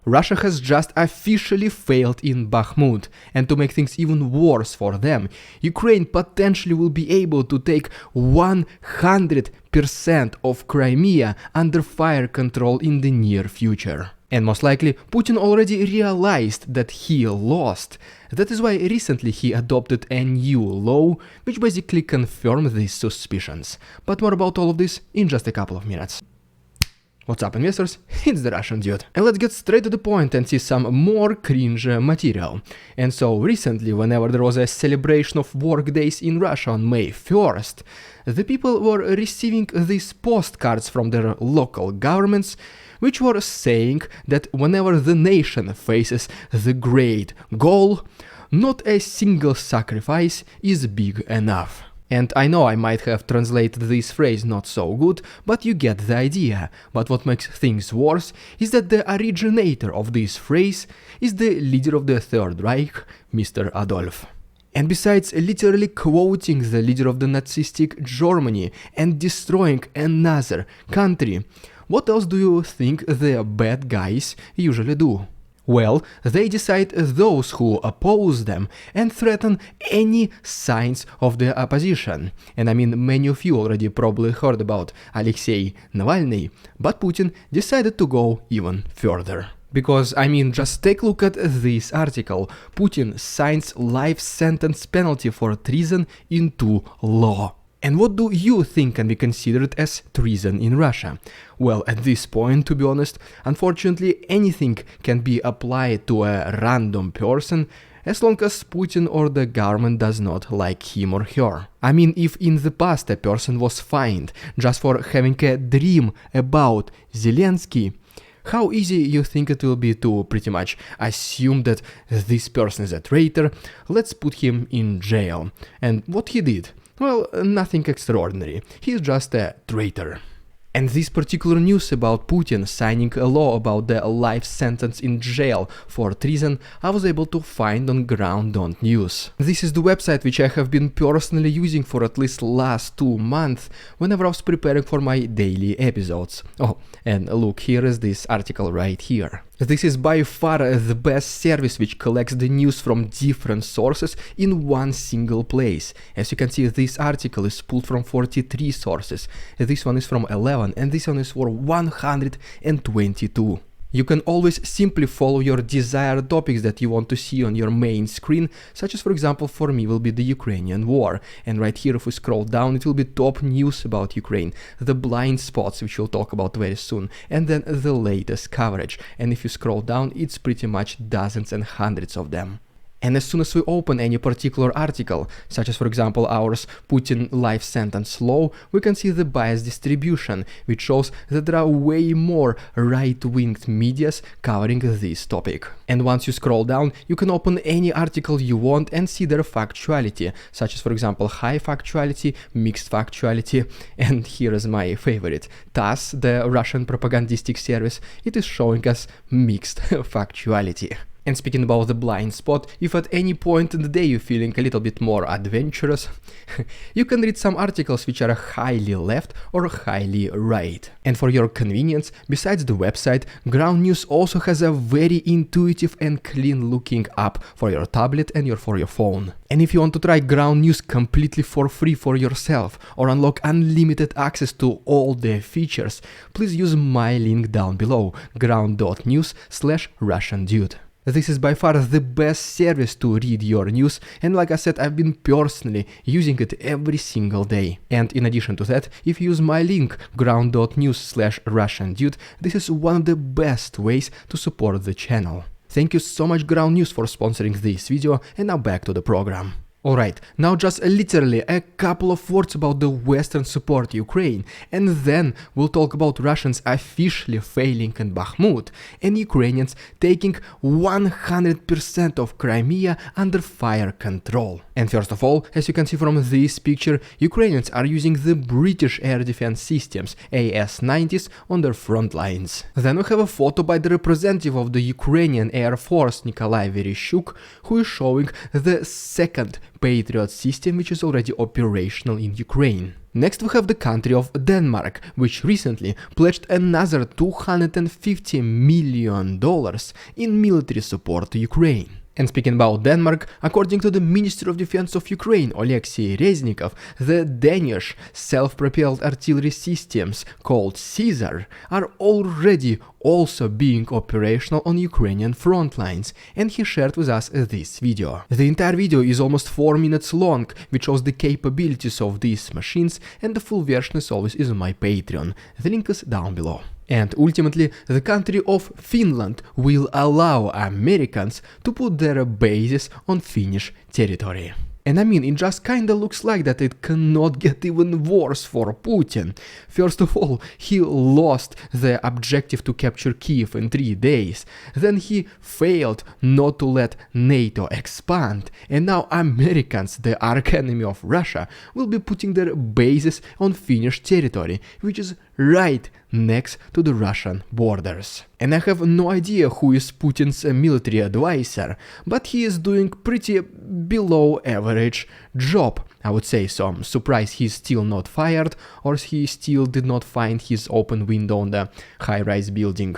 Russia has just officially failed in Bakhmut, and to make things even worse for them, Ukraine potentially will be able to take 100% of Crimea under fire control in the near future. And most likely, Putin already realized that he lost. That is why recently he adopted a new law, which basically confirmed these suspicions. But more about all of this in just a couple of minutes. What's up, investors? It's the Russian Dude. And let's get straight to the point and see some more cringe material. And so recently, whenever there was a celebration of work days in Russia on May 1st, the people were receiving these postcards from their local governments, which were saying that whenever the nation faces the great goal, not a single sacrifice is big enough. And I know I might have translated this phrase not so good, but you get the idea. But what makes things worse is that the originator of this phrase is the leader of the Third Reich, Mr. Adolf. And besides literally quoting the leader of the Nazistic Germany and destroying another country, what else do you think the bad guys usually do? Well, they decide those who oppose them and threaten any signs of the opposition. And I mean, many of you already probably heard about Alexei Navalny, but Putin decided to go even further. Because, I mean, just take a look at this article. Putin signs life sentence penalty for treason into law. And what do you think can be considered as treason in Russia? Well, at this point, to be honest, unfortunately anything can be applied to a random person as long as Putin or the government does not like him or her. I mean, if in the past a person was fined just for having a dream about Zelensky, how easy you think it will be to pretty much assume that this person is a traitor? Let's put him in jail. And what he did? Well, nothing extraordinary. He's just a traitor. And this particular news about Putin signing a law about the life sentence in jail for treason I was able to find on ground.news. This is the website which I have been personally using for at least last 2 months whenever I was preparing for my daily episodes. Oh, and look, here is this article right here. This is by far the best service which collects the news from different sources in one single place. As you can see, this article is pulled from 43 sources, this one is from 11 and this one is for 122. You can always simply follow your desired topics that you want to see on your main screen, such as for example for me will be the Ukrainian war. And right here if we scroll down it will be top news about Ukraine, the blind spots which we'll talk about very soon, and then the latest coverage. And if you scroll down it's pretty much dozens and hundreds of them. And as soon as we open any particular article, such as for example ours Putin life sentence law, we can see the bias distribution, which shows that there are way more right-winged medias covering this topic. And once you scroll down, you can open any article you want and see their factuality, such as for example high factuality, mixed factuality, and here is my favorite, TASS, the Russian propagandistic service, it is showing us mixed factuality. And speaking about the blind spot, if at any point in the day you're feeling a little bit more adventurous, you can read some articles which are highly left or highly right. And for your convenience, besides the website, Ground News also has a very intuitive and clean looking app for your tablet and for your phone. And if you want to try Ground News completely for free for yourself or unlock unlimited access to all the features, please use my link down below, ground.news/RussianDude. This is by far the best service to read your news, and like I said, I've been personally using it every single day. And in addition to that, if you use my link ground.news/RussianDude, this is one of the best ways to support the channel. Thank you so much Ground News for sponsoring this video, and now back to the program. Alright, now just literally a couple of words about the Western support Ukraine, and then we'll talk about Russians officially failing in Bakhmut and Ukrainians taking 100% of Crimea under fire control. And first of all, as you can see from this picture, Ukrainians are using the British air defense systems AS-90s on their front lines. Then we have a photo by the representative of the Ukrainian Air Force Nikolai Vereshchuk, who is showing the second Patriot system which is already operational in Ukraine. Next we have the country of Denmark, which recently pledged another $250 million in military support to Ukraine. And speaking about Denmark, according to the Ministry of Defense of Ukraine, Oleksiy Reznikov, the Danish self-propelled artillery systems called Caesar are already also being operational on Ukrainian front lines, and he shared with us this video. The entire video is almost 4 minutes long, which shows the capabilities of these machines, and the full version as always is on my Patreon. The link is down below. And ultimately, the country of Finland will allow Americans to put their bases on Finnish territory. And I mean, it just kinda looks like that it cannot get even worse for Putin. First of all, he lost the objective to capture Kiev in 3 days. Then he failed not to let NATO expand. And now Americans, the arch-enemy of Russia, will be putting their bases on Finnish territory, which is right next to the Russian borders. And I have no idea who is Putin's military advisor, but he is doing pretty below average job, I would say. So I'm surprised he's still not fired, or he still did not find his open window on the high-rise building.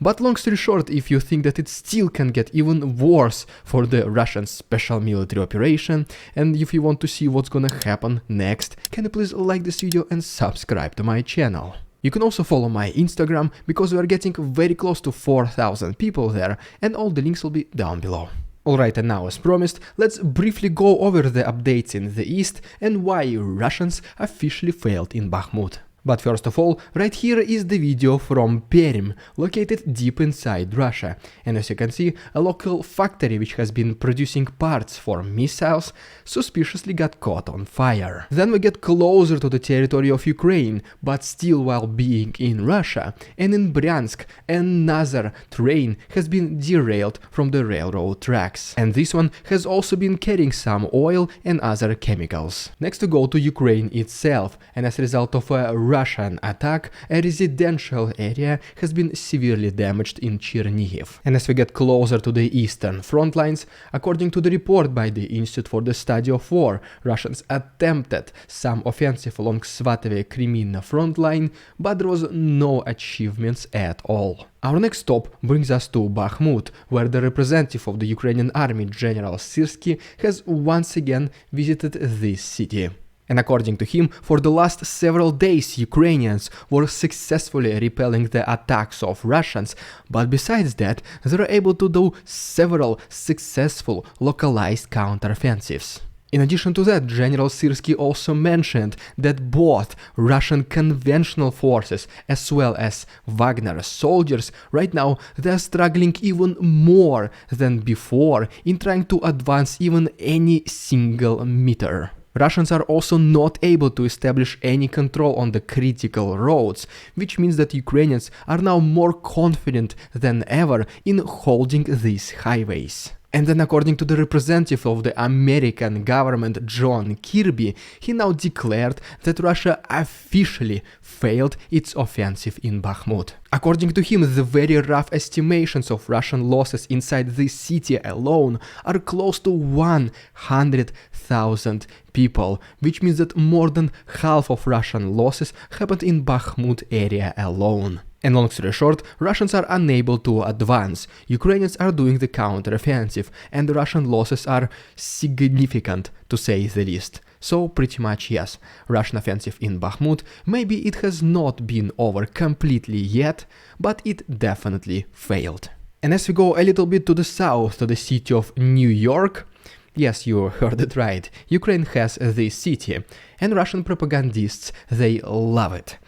But long story short, if you think that it still can get even worse for the Russian special military operation, and if you want to see what's gonna happen next, can you please like this video and subscribe to my channel. You can also follow my Instagram, because we are getting very close to 4,000 people there, and all the links will be down below. Alright, and now as promised, let's briefly go over the updates in the east and why Russians officially failed in Bakhmut. But first of all, right here is the video from Perm, located deep inside Russia, and as you can see, a local factory which has been producing parts for missiles suspiciously got caught on fire. Then we get closer to the territory of Ukraine, but still while being in Russia, and in Bryansk another train has been derailed from the railroad tracks, and this one has also been carrying some oil and other chemicals. Next we go to Ukraine itself, and as a result of a Russian attack, a residential area has been severely damaged in Chernihiv. And as we get closer to the eastern front lines, according to the report by the Institute for the Study of War, Russians attempted some offensive along Svatove-Crimea front line, but there was no achievements at all. Our next stop brings us to Bakhmut, where the representative of the Ukrainian army, General Syrsky, has once again visited this city. And according to him, for the last several days Ukrainians were successfully repelling the attacks of Russians, but besides that, they were able to do several successful localized counteroffensives. In addition to that, General Syrsky also mentioned that both Russian conventional forces as well as Wagner soldiers right now they are struggling even more than before in trying to advance even any single meter. Russians are also not able to establish any control on the critical roads, which means that Ukrainians are now more confident than ever in holding these highways. And then according to the representative of the American government, John Kirby, he now declared that Russia officially failed its offensive in Bakhmut. According to him, the very rough estimations of Russian losses inside this city alone are close to 100,000 people, which means that more than half of Russian losses happened in Bakhmut area alone. And long story short, Russians are unable to advance, Ukrainians are doing the counteroffensive, and the Russian losses are significant, to say the least. So pretty much yes, Russian offensive in Bakhmut, maybe it has not been over completely yet, but it definitely failed. And as we go a little bit to the south, to the city of New York, yes, you heard it right, Ukraine has this city, and Russian propagandists, they love it.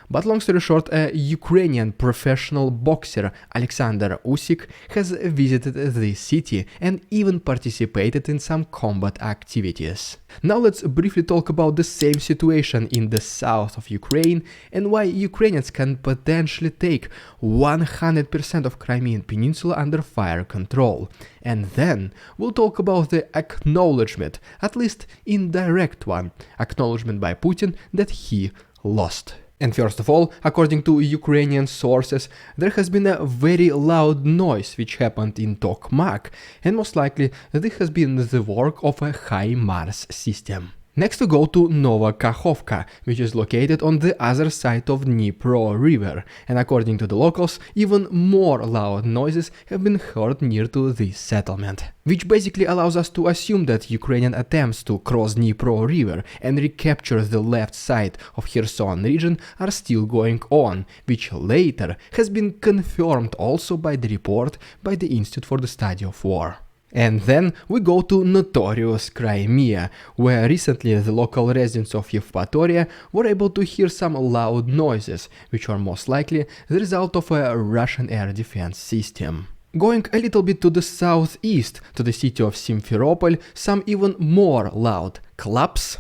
But long story short, a Ukrainian professional boxer Alexander Usyk has visited this city and even participated in some combat activities. Now let's briefly talk about the same situation in the south of Ukraine and why Ukrainians can potentially take 100% of Crimean Peninsula under fire control. And then we'll talk about the acknowledgement, at least indirect one, acknowledgement by Putin that he lost. And first of all, according to Ukrainian sources, there has been a very loud noise which happened in Tokmak, and most likely this has been the work of a HIMARS system. Next we go to Nova Kakhovka, which is located on the other side of Dnipro river, and according to the locals, even more loud noises have been heard near to this settlement. Which basically allows us to assume that Ukrainian attempts to cross Dnipro river and recapture the left side of Kherson region are still going on, which later has been confirmed also by the report by the Institute for the Study of War. And then we go to notorious Crimea, where recently the local residents of Yevpatoria were able to hear some loud noises, which are most likely the result of a Russian air defense system. Going a little bit to the southeast, to the city of Simferopol, some even more loud claps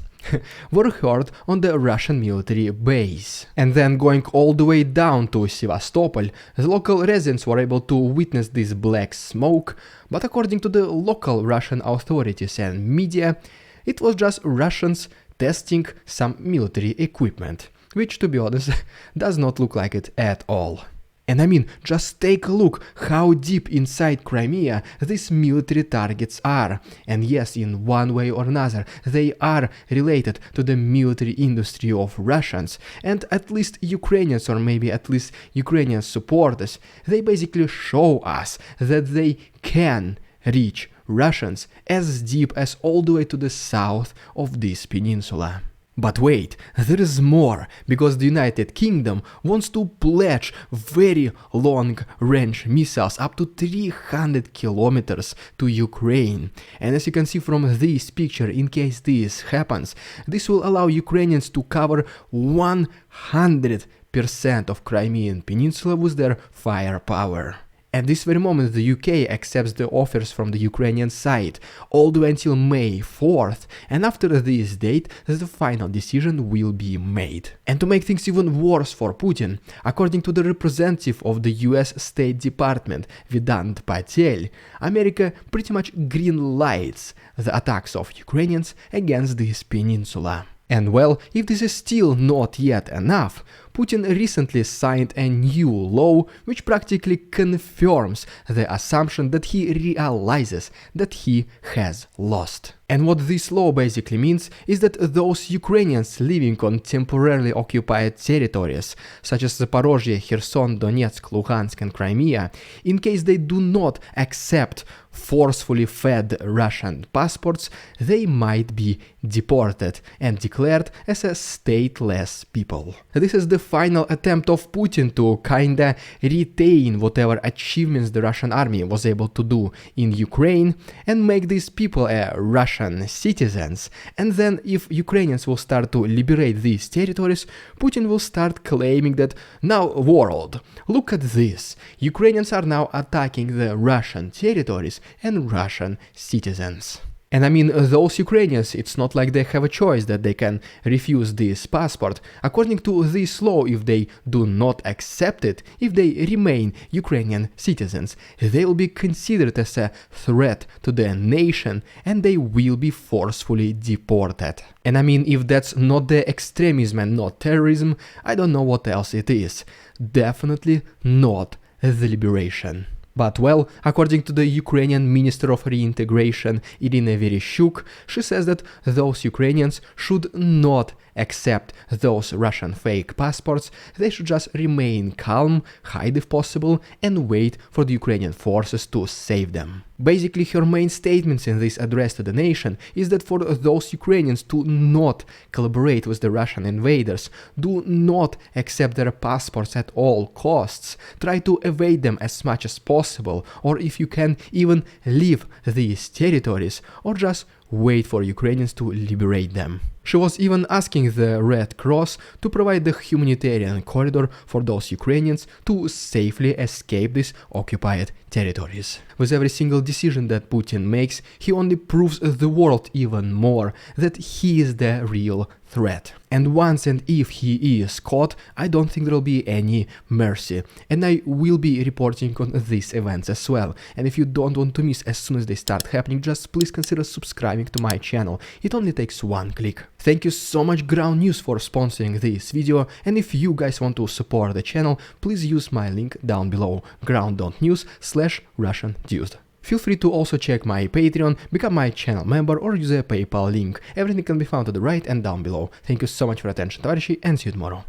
were heard on the Russian military base. And then going all the way down to Sevastopol, the local residents were able to witness this black smoke, but according to the local Russian authorities and media, it was just Russians testing some military equipment, which to be honest does not look like it at all. And I mean, just take a look how deep inside Crimea these military targets are. And yes, in one way or another, they are related to the military industry of Russians. And at least Ukrainians, or maybe at least Ukrainian supporters, they basically show us that they can reach Russians as deep as all the way to the south of this peninsula. But wait, there is more, because the United Kingdom wants to pledge very long-range missiles up to 300 kilometers to Ukraine. And as you can see from this picture, in case this happens, this will allow Ukrainians to cover 100% of Crimean Peninsula with their firepower. At this very moment, the UK accepts the offers from the Ukrainian side all the way until May 4th, and after this date, the final decision will be made. And to make things even worse for Putin, according to the representative of the US State Department, Vedant Patel, America pretty much green lights the attacks of Ukrainians against this peninsula. And well, if this is still not yet enough, Putin recently signed a new law which practically confirms the assumption that he realizes that he has lost. And what this law basically means is that those Ukrainians living on temporarily occupied territories, such as Zaporozhye, Kherson, Donetsk, Luhansk and Crimea, in case they do not accept forcefully fed Russian passports, they might be deported and declared as a stateless people. This is the final attempt of Putin to kinda retain whatever achievements the Russian army was able to do in Ukraine and make these people Russian citizens. And then if Ukrainians will start to liberate these territories, Putin will start claiming that, now world, look at this, Ukrainians are now attacking the Russian territories and Russian citizens. And I mean, those Ukrainians, it's not like they have a choice that they can refuse this passport. According to this law, if they do not accept it, if they remain Ukrainian citizens, they will be considered as a threat to the nation and they will be forcefully deported. And I mean, if that's not the extremism and not terrorism, I don't know what else it is. Definitely not the liberation. But well, according to the Ukrainian Minister of Reintegration Irina Vereshchuk, she says that those Ukrainians should not accept those Russian fake passports, they should just remain calm, hide if possible, and wait for the Ukrainian forces to save them. Basically, her main statements in this address to the nation is that for those Ukrainians to not collaborate with the Russian invaders, do not accept their passports at all costs, try to evade them as much as possible, or if you can, even leave these territories, or just wait for Ukrainians to liberate them. She was even asking the Red Cross to provide the humanitarian corridor for those Ukrainians to safely escape these occupied territories. With every single decision that Putin makes, he only proves the world even more that he is the real threat. And once and if he is caught, I don't think there'll be any mercy. And I will be reporting on these events as well. And if you don't want to miss as soon as they start happening, just please consider subscribing to my channel. It only takes one click. Thank you so much Ground News for sponsoring this video, and if you guys want to support the channel, please use my link down below, ground.news/RussianDude. Feel free to also check my Patreon, become my channel member or use a PayPal link. Everything can be found to the right and down below. Thank you so much for your attention, товарищи, and see you tomorrow.